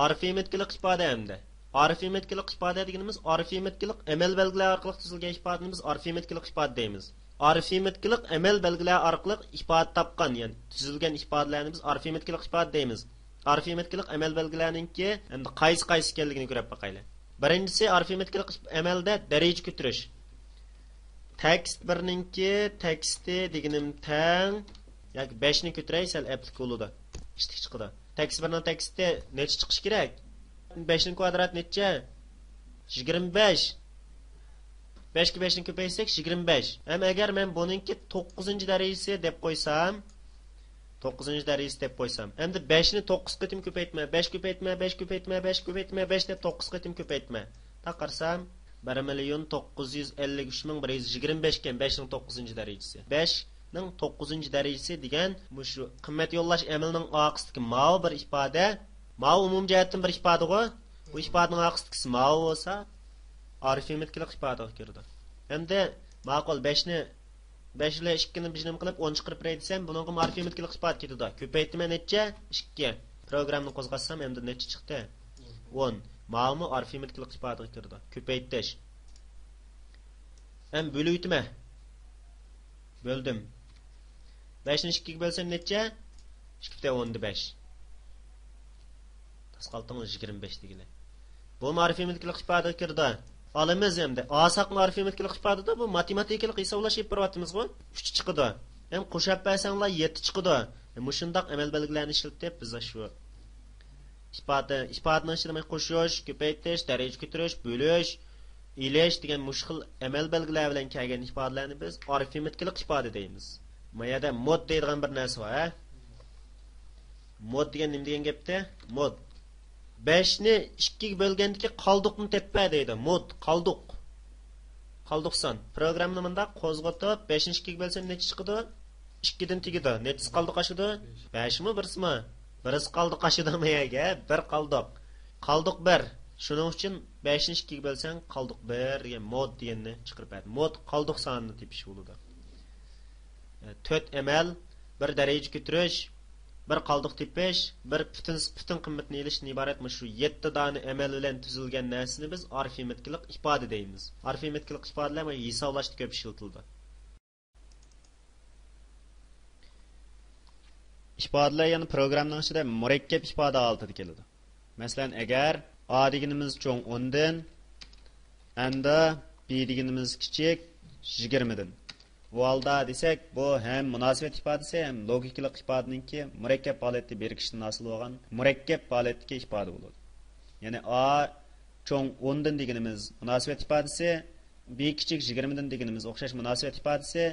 Arifmetkilik ifade hamda. Arifmetkilik ifade deganimiz arifmetkilik amal belgilari orqali tuzilgan ifodani biz arifmetkilik ifode deymiz. Arifmetkilik amal belgilari orqali ifode topgan, ya'ni tuzilgan ifodalarni biz arifmetkilik ifode deymiz. Arifmetkilik amal belgilarininki endi qaysi ekanligini ko'rib boqaylik. Birinchisi arifmetkilik amalda daraja ko'tarish. Tekst birninki teksti deganim teng yoki 5 ni ko'taray sal aplik bo'ladi. Ishtik chiqadi. Tekst birning teksti necha chiqish kerak? 5 ning kvadrat necha? 25. 5 ga 5 ni ko'paysak 25. Ham agar men buningki 9-darajasi deb qo'ysam, 9-darajasi deb qo'ysam, endi 5 ni 9 qatim ko'paytma, 5 ko'paytma, 5 ko'paytma, 5 ko'paytma, 5 deb 9 qatim ko'paytma. Taqarsam 1,953,125 ekan 5 ning 9-darajasi. 5 ning 9-darajasi degan shu qimmat yo'llash amalining oqisidagi ma'o bir ifoda, ma'o umum jihatdan bir ifoda-ku. Bu ifodaning oqisidagi ma'o bo'lsa, arifmetkilik ifodaga kirdi. Endi ma'qul 5 ni 5 ile 2 ni bijnim qilib 10 chiqarib beray desam, buningga arifmetkilik ifoda ketadi. Ko'paytma necha? 2. Programni qo'zg'atsam endi necha chiqdi? 10. Ma'lumi arifmetkilik ifodaga kirdi. Ko'paytish. Ham bölüytme. Böldüm. 5 ni 2 ga bölsem necha? 2 de 10 5. Tasqaltыңыз 25 degili. Bu arifmetkilik ifodaga kirdi. Alamiz endi. Asaq arifmetkilik ifodada bu matematikalik hisoblash yapyapmiz-ku. 3 chiqdi. Ham qo'shib bersanglar 7 chiqdi. Mushundaq amal belgilarini ishlatib biz shu ifodani ishlamay qo'shish, ko'paytirish, daraja ko'tarish, bo'lish, ilash degan mushkil amal belgilari bilan kelgan ifodalarni biz arifmetkilik ifoda deymiz. Mayada mod deydigan bir narsa bor, ha? Mod degan nima degan gapda? Mod 5 ni 2 ga bo'lgandiki qoldiqni teppa deydi. Mod qoldiq. Qoldiqsan. Programni bunda qo'zg'atib 5 ni 2 ga bo'lsam necha chiqadi? 2 dan tegadi. Necha qoldiq oshidi? 5 mi, 1 mi? 1 qoldiq oshidimiga? 1 qoldiq. Qoldiq 1. Shuning uchun 5 ni 2 ga bo'lsang qoldiq 1 degan mod deganni chiqarib berdi. Mod qoldiq sonini tepish bo'ladi. 4 amal, 1 daraja ko'tarish, bir qoldiq tepish, bir butun qimmatni ilishdan iborat shu 7 dona amal bilan tuzilgan narsani biz arifmetkilik ifoda deymiz. Arifmetkilik ifodalar hisoblashda ko'p ishlatildi. Ifodalar yana programning ichida murakkab ifoda holatida keladi. Masalan, agar A deganimiz cho'ng 10 dan, endi B deganimiz kichik 20 dan. Bu holda desak, bu ham munosabat ifodasi, ham logikalik ifodaninki murakkab holatda berkishdan hosil bo'lgan murakkab holatdagi ifoda bo'ladi. Ya'ni A cho'ng 10 dan deganimiz munosabat ifodasi, B kichik 20 dan deganimiz o'xshash munosabat ifodasi,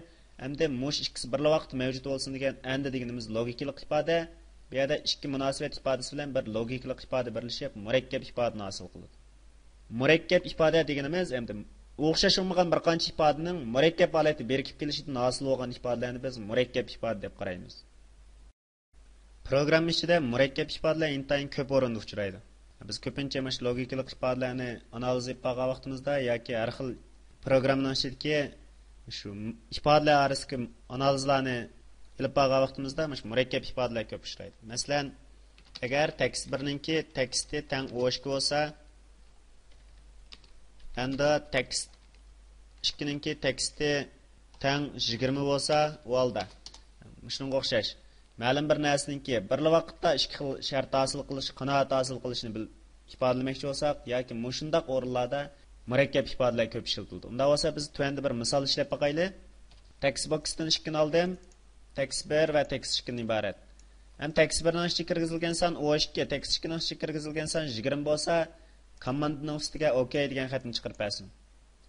hamda mush ikkisi bir vaqt mavjud bo'lsin degan endi deganimiz logikalik ifoda, bu yerda ikki munosabat ifodasi bilan bir logikalik ifoda birlashib murakkab ifodani hosil qiladi. Murakkab ifoda deganimiz endi o'xshash bo'lmagan bir qancha ifodaning murakkab holati berkib kelishidan hosil bo'lgan ifodalarni biz murakkab ifoda deb qaraymiz. Program ichida murakkab ifodalar intayin ko'p o'rinda uchraydi. Biz ko'pincha mana shu logikalik ifodalarni analiz qilib qolgan vaqtimizda yoki har xil programning ichidagi shu ifodalar orasidagi analizlarni qilib qolgan vaqtimizda mana shu murakkab ifodalar ko'p uchraydi. Masalan, agar tekst birninki teksti teng o'shga bo'lsa, endi tekst 2 ninki teksti teng 20 bo'lsa, u holda shunga o'xshash ma'lum bir narsaninki bir vaqtda ikki xil shart hosil qilish, qanoat hosil qilishni ifodalamoqchi bo'lsak, yoki mushundaq o'rinlarda murakkab ifodalar ko'p ishlatiladi. Unda bo'lsa biz tuanda bir misol ishlab boqaylik. Text boxdan 2 ni oldim. Text 1 va text 2 dan iborat. Ham text 1 ning ichiga kirgizilgan son O2, text 2 ning ichiga kirgizilgan son 20 bo'lsa, komandning ustiga OK degan xatni chiqarib bersin.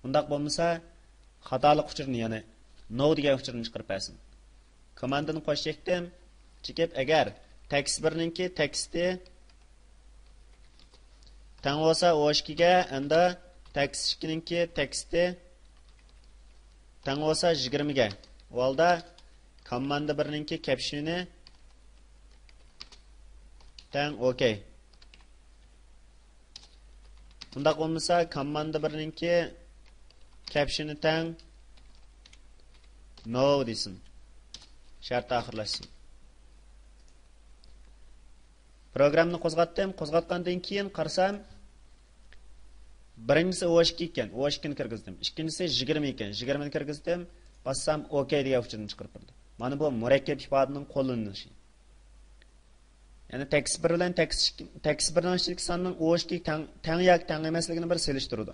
Undaq bo'lmasa, xatolik uchurini, ya'ni no degan uchurini chiqarib bersin. Komandani qo'shishdim, chekib agar text 1 ningki teksti teng bo'lsa O2 ga, endi text 2 ningki teksti teng bo'lsa 20 ga. Bu holda komanda 1 ningki captioni teng OK. Bunda olmasa komanda 1 ninki captioni teng no desin. Shart oxirlashsin. Programni qo'zg'atdim. Qo'zg'atgandan keyin qarasam, birinchisi O2 ekan. O2 ni kirgizdim. Ikkinchisi 20 ekan. 20 ni kirgizdim. Bassam OK degan uchun chiqarib berdi. Mana bu murakkab ifodaning qo'llanishi. Ya'ni tekst 1 bilan tekst 1 ning sonning O2 teng yoki teng emasligini bir selishtirdi.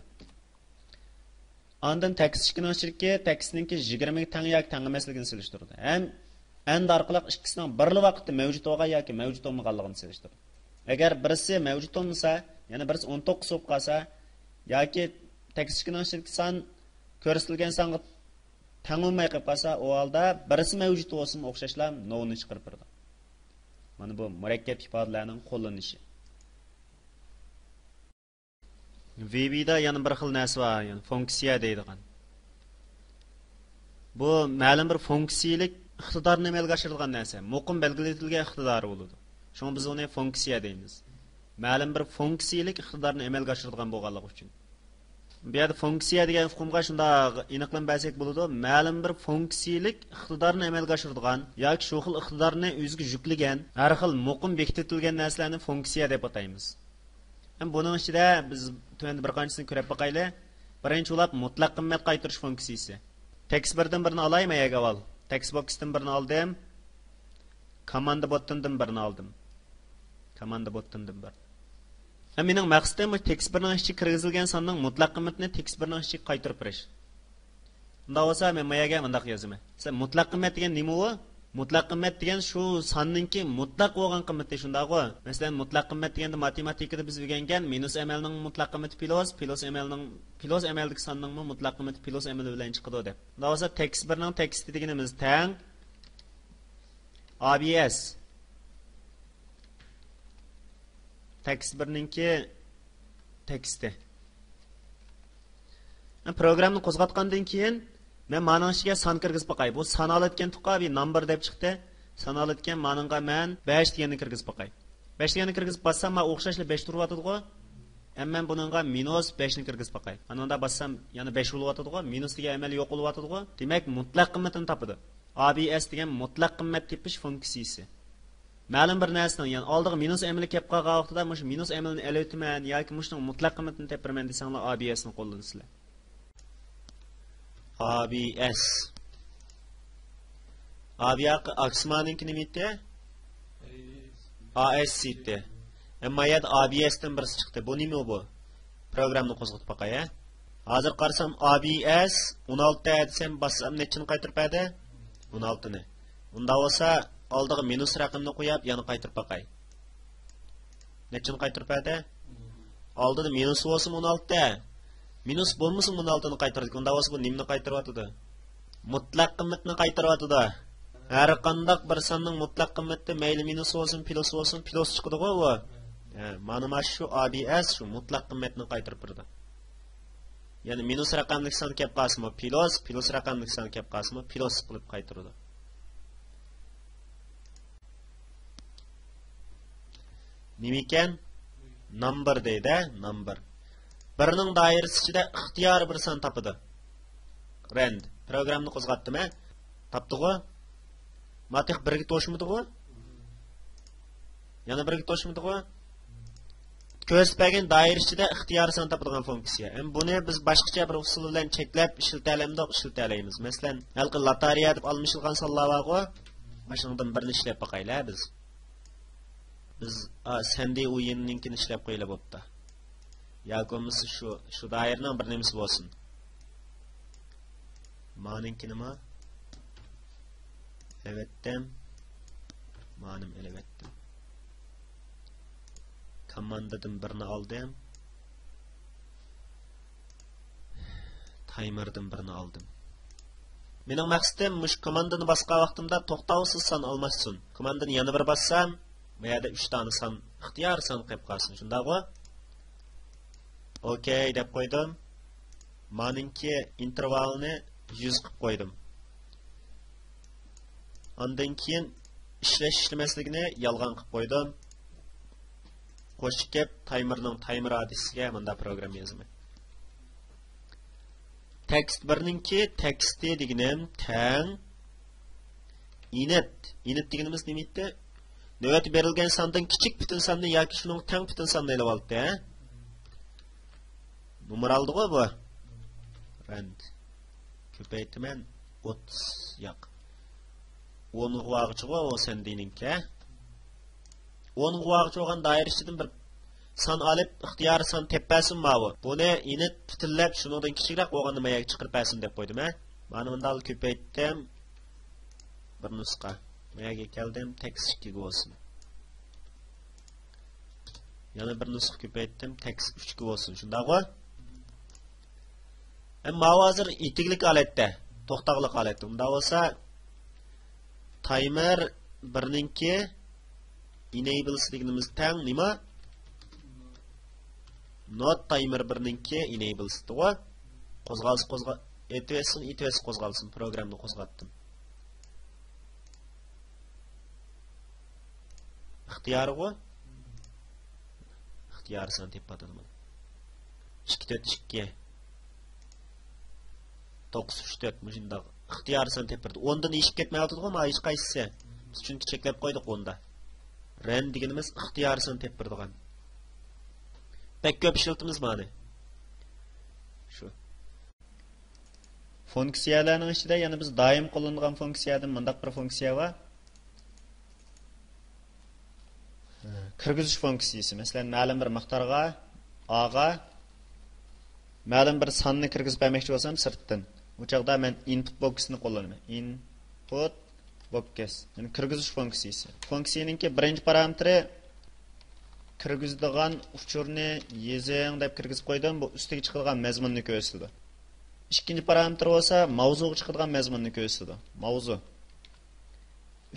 Ondan tekst 2 ning tekstninki 20 teng yoki teng emasligini selishtirdi. Ham endi orqali ikkisining birli vaqtda mavjud bo'lgan yoki mavjud bo'lmaganligini selishtirdi. Agar birisi mavjud bo'lmasa, ya'ni birisi 19 bo'lib qolsa yoki tekst 2 ning son ko'rsatilgan songa teng bo'lmay qolib qolsa, u holda birisi mavjud bo'lsa o'xshashlar novni chiqarib berdi. Mana bu murakkab ifodalarning qo'llanishi. VB'da yana bir xil narsa bor, ya'ni funksiya deydigan. Bu ma'lum bir funksiyalik iqtidorni amalga oshiradigan narsa. Muqim belgilatilgan iqtidori bo'ladi. Shunga biz uni funksiya deymiz. Ma'lum bir funksiyalik iqtidorni amalga oshiradigan bo'lganligi uchun. Bu yerda funksiya degan hukmga shunda aniqlan bersak bo'ladi. Ma'lum bir funksiyalik iqtidorni amalga oshiradigan yoki shu xil iqtidorni o'ziga yuklagan har xil muqim bekititilgan narsalarni funksiya deb ataymiz. Ham buning ichida biz tuvanda bir qanchisini ko'rib boqaylik. Birinchi ulab mutlaq qimmat qaytarish funksiyasi. Text birdan birini olaymi avval? Text boxdan birini oldim. Command botdan birini oldim. Command botdan bir. Mening maqsadim bu text birning ichiga kirgizilgan sonning mutlaq qimmatini text birning ichiga qaytarib berish. Unda bo'lsa men mayaga bunday yozaman. Sen mutlaq qimmat degan nima u? Mutlaq qimmat degan shu sonninki mutlaq bo'lgan qimmati shundaqmi? Masalan, mutlaq qimmat deganda matematikada biz o'rgangan minus amalning mutlaq qimmati plus amaldagi sonning mutlaq qimmati plus amal bilan chiqadi deb. Unda bo'lsa text birning teksti deganimiz tang ABS text birninki teksti. Programni qo'zg'atgandan keyin men mana ishiga son kirgizib boqay. Bu son olayotgan tuqabi number deb chiqdi. Son olayotgan meningga men 5 deganni kirgizib boqay. 5 deganni kirgizib bassam men o'xshashli 5 turyapti-ku. Men buningga minus 5 ni kirgizib boqay. Ana unda bassam yana 5 bo'lyapti-ku. Minus degan amal yo'q bo'lyapti-ku. Demak, mutlaq qimmatini topadi. ABS degan mutlaq qimmat tepish funksiyasi. Ma'lum bir narsaning, ya'ni oldiga minus amali kelib qolgan vaqtida mush minus amalini elotman yoki mushning mutlaq qimmatini tepirman desanglar ABS ni qo'llansizlar. ABS. ABS aksmaninki nima edi? AS edi. Ammo yad ABS dan birisi chiqdi. Bu nima bu? Programni qo'zg'atib boqay. Hozir qarasam ABS 16 desam bassam nechini qaytarib berdi? 16 ni. Unda bo'lsa oldiga minus raqamni qo'yib, yana qaytarib boqay. Nechini qaytarib berdi? Oldida minus bo'lsa 16. Minus bo'lmasa 16 ni qaytardik. Unda bo'lsa bu nimni qaytaryapti? Mutlaq qimmatni qaytaryapti. Har qanday bir sonning mutlaq qimmati mayli minus bo'lsin, plus chiqadi-ku bu. Mana shu ABS shu mutlaq qimmatni qaytarib berdi. Ya'ni minus raqamli son kelib qolsa plus raqamli son kelib qolsa plus qilib qaytaradi. Nima ekan? Number deydi, number. Birining doirasi ichida ixtiyor bir son topadi. Rand. Programni qo'zg'atdimi? Topdi-ku? Matih birga to'shmidi-ku? Yana birga to'shmidi-ku? Ko'rsatgan doira ichida ixtiyor son topadigan funksiya. Buni biz boshqacha bir usul bilan cheklab ishlatalaymiz. Masalan, halqi loteriya deb almashilgan sonlar bor-ku. Mashinadan birini ishlab boqaylar biz. Biz sende o'yinninkini ishlab qo'yilib bo'pti. Yo'qimiz shu doiraning bir nimasi bo'lsin. Ma'ninki nima? Evetdim. Ma'nim evetdim. Komandadan birini oldim. Timerdan birini oldim. Mening maqsadim mush komandani boshqa vaqtimda to'xtovsiz son olmasin. Komandani yana bir bassam, bu yerda 3 dona son ixtiyor son qilib qolsin. Shundaqmi? OK deb qo'ydim. Ma'ninki intervalni 100 qilib qo'ydim. Ondan keyin ishlamasligini yolg'on qilib qo'ydim. Qo'shib kelib timer adresiga bunda program yozaman. Text birninki teksti deganim tang init deganimiz nima edi? Növbəti berilgan sandan kichik butun sanni yoki shuning teng butun sanni elib oldi, ha? Numeraldı bu. Rand. Köpeytimen 30 yoq. 10 g'uvag'chi o sen deyninki. 10 g'uvag'chi olgan doira ichidan bir san olib ixtiyor san teppasin mavu. Buni init butunlab shuningdan kichikroq bo'lgan nimaga chiqarib bersin deb qo'ydim, ha? Mana bunday ko'paytdim. Bir nusxa. Nimaga keldim? Tekst 2 bo'lsin. Yana bir nusxa ko'paytdim. Tekst 3 bo'lsin. Shundaqmi? Ama hozir itiglik holatda, to'xtaqliq holatda. Unda bo'lsa timer 1ninki enables deganimiz tang nima? Not timer 1ninki enables to'g'ri? Qo'zg'alsin, ETS qo'zg'alsin, programni qo'zg'atdim. İxtiyori bu. İxtiyori san tepadim. 242 934 mujinda ixtiyori san tepirdi. Ondan eshib ketmayotdi ama hech qaysisi. Biz chunki cheklab qo'ydik onda. Ren deganimiz ixtiyori san tepirdigan. Pek ko'p ishlatimiz mana. Shu. Funksiyalarning ichida yana biz doim qo'llangan funksiyadan mundaq bir funksiya bor. Kirgizish funksiyasi. Masalan, ma'lum bir miqdorga A'ga ma'lum bir sonni kirgizib bermoqchi bo'lsam sirtdan. Bu chaqda men input box'ni qo'llanaman. Input box. Yani kirgizish funksiyasi. Funksiyaningki birinchi parametri kirgizadigan uchurni yezing deb kirgizib qo'ydim. Bu ustiga chiqadigan mazmunni ko'rsatadi. Ikkinchi parametr bo'lsa mavzuga chiqadigan mazmunni ko'rsatadi. Mavzu.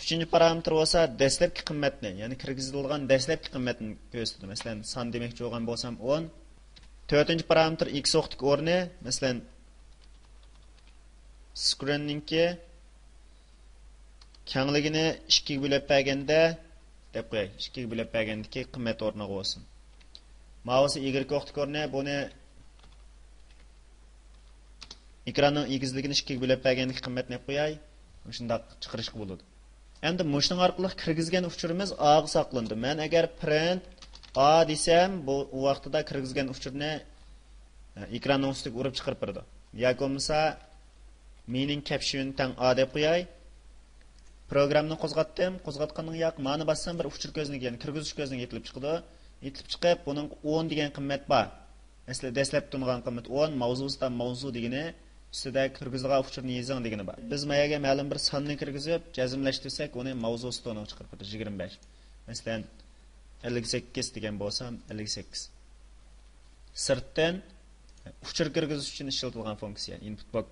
Üçüncü parametr olsa dastlabki qimmatni, ya'ni kirgizilgan dastlabki qimmatni ko'rsatadi. Masalan, son demoqchi bo'lgan bo'lsam 10. To'rtinchi parametr x o'qtik o'rni, masalan, screeningki kengligini 2 ga bo'lib berganda deb qo'yay. 2 ga bo'lib bergandagi qimmat o'rniga bo'lsin. Mavzu y o'qtik o'rni, buni ekranning egizligini 2 ga bo'lib bergandagi qimmatni deb qo'yay. Shundaq chiqarishga bo'ladi. Endi mushning orqali kirgizgan uchurimiz A'ga saqlandi. Men agar print A desam, bu vaqtida kirgizgan uchurni ekranning ustiga urib chiqarib beradi. Yoki bo'lmasa mening caption tang A deb qo'yay. Programni qo'zg'atdim. Qo'zg'atganning yoq ma'ni bassam bir uchur ko'zniga, ya'ni kirgizish ko'zniga yetilib chiqdi. Yetilib chiqib, buning 10 degan qimmat bor. Masalan, dastlab turgan qimmat 10, mavzusidan mavzu degani ustida kirgizilgan uchurni yezing degani bor. Biz mayaga ma'lum bir sonni kirgizib, jazmlashtirsak, uni mavzusidan chiqarib beradi 25. Masalan, 58 degan bo'lsam, 58. Sirtdan uchur kirgizish uchun ishlatilgan funksiya, input box.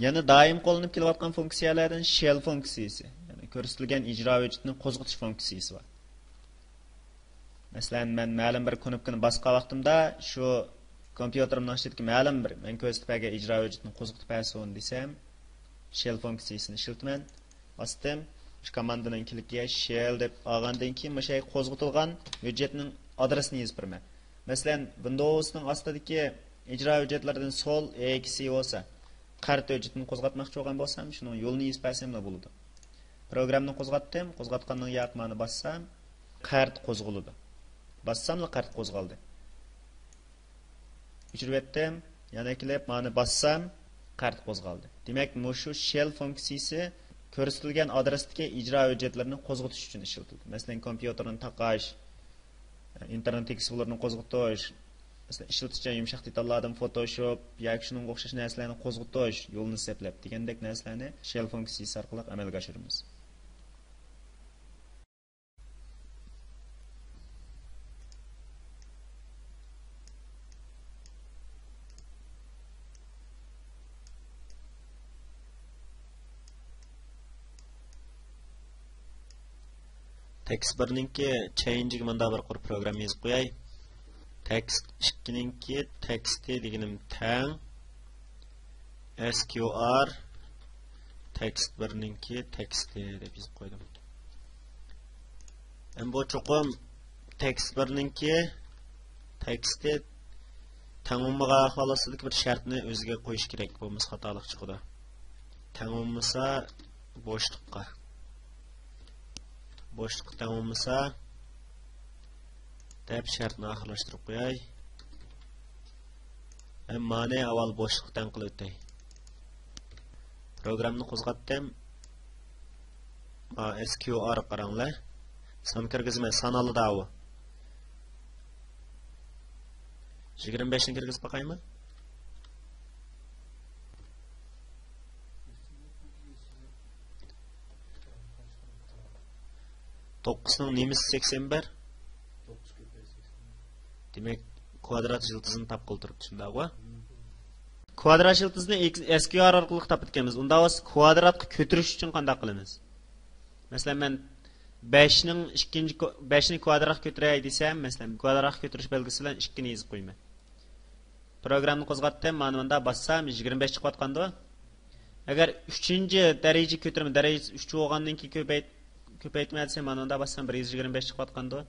Yana doim qo'llanib kelayotgan funksiyalardan shell funksiyasi, ya'ni ko'rsatilgan ijro hujjatini qo'zg'atish funksiyasi bor. Masalan, men ma'lum bir knopkani bosgan vaqtimda shu kompyuterimning ichidagi ma'lum bir men ko'rsatpaga ijro hujjatini qo'zg'atib bersin desam, shell funksiyasini ishlataman. Bosdim, shu komandaning klikiga shell deb olgandan keyin o'sha qo'zg'atilgan hujjatning adresini yozib beraman. Masalan, Windowsning ostidagi ijro hujjatlaridan sol eksi bo'lsa, qart hujjatini qo'zg'atmoqchi bo'lgan bo'lsam, shuni yo'lini yozib bersam bo'ladi. Programni qo'zg'atdim, qo'zg'atganning yoqmani bossam, qart qo'zg'aladi. Bassam qart qo'zg'aldi. O'chirib etdim, yana kelib mani bassam qart qo'zg'aldi. Demak, shu shell funksiyasi ko'rsatilgan adresdagi ijro hujjatlarini qo'zg'atish uchun ishlatiladi. Masalan, kompyuterni taqash, internet explorerini qo'zg'atish, masalan, ishlatuvchi yumshoq detallardan Photoshop yoki shunga o'xshash narsalarni qo'zg'atish, yo'lni seplab degandek narsalarni shell funksiyasi orqali amalga oshiramiz. Text 1ninki change'ga menda bir qurib program yozib qo'yay. Text 2ninki text'i deganim tang sqr text 1ninki text'i deb yozib qo'ydim. Endi bu cho'qim text 1ninki text'i tamomga xoloslik bir shartni o'ziga qo'yish kerak, bo'lmasa xatolik chiqadi. teng bo'lmasa bo'shliqqa. Bo'shliq teng bo'lmasa deb shartni oxirlashtirib qo'yay. Mane avval bo'shliq teng qilib o'tay. Programni qo'zg'atdim. SQR qaranglar. Son kirgizmay sanali davi. 25 ni kirgizib boqaymi? To'qqizning nemisi 81. Demak, kvadrat yıldızını topib turibdi, shundaqmi? Kvadrat yıldızni SQR orqali topib unda biz kvadratga ko'tirish uchun qanday qilamiz? Masalan, men 5 ning 5 ni kvadratga ko'tiray desam, masalan, kvadratga ko'tirish belgisi bilan 2 ni yozib qo'yman. Programni qo'zg'atdim, mana bunda bassam 25 chiqib atqandi. Agar 3-daraja ko'tirma, daraja 3 bo'lgandan keyin ko'paytmasam, mana bunda bassam 125 chiqib atqandi.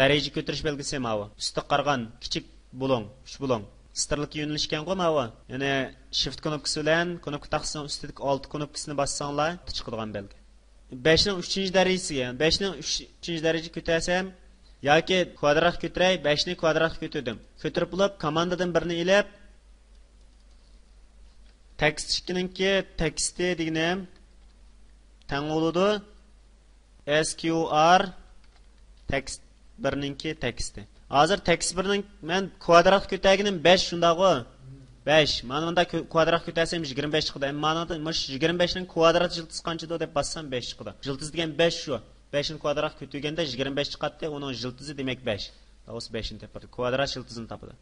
Daraja ko'tirish belgisi mana bu. Usti qargan kichik bulong, 3 bulong. Stirlik yo'nalishgan qo'yma. Ya'ni shift knopkasi bilan knopka taqsining ustidagi alt knopkasini bassanglar, chiqadigan belgi. 5 ning 3-darajasiga, 5 ning 3-daraja ko'tarsam yoki kvadratga ko'tiray, 5 ni kvadratga ko'tirdim. Ko'tirib bo'lib, komandadan birini ilib tekst ikkininki teksti deganim teng bo'ladi. SQR tekst birninki teksti. Hozir tekst birning men kvadratga ko'targanim 5 shundaqmi? 5. Mana bunda kvadratga ko'tarsam 25 chiqadi. Mana bunda 25 ning kvadrat yildiz qanchada deb bassam 5 chiqadi. Yildiz degan 5 shu. 5 ni kvadratga ko'targanda 25 chiqadi. Uning yildizi demak 5. O'sha 5 ni topadi. Kvadrat yildizini topadi.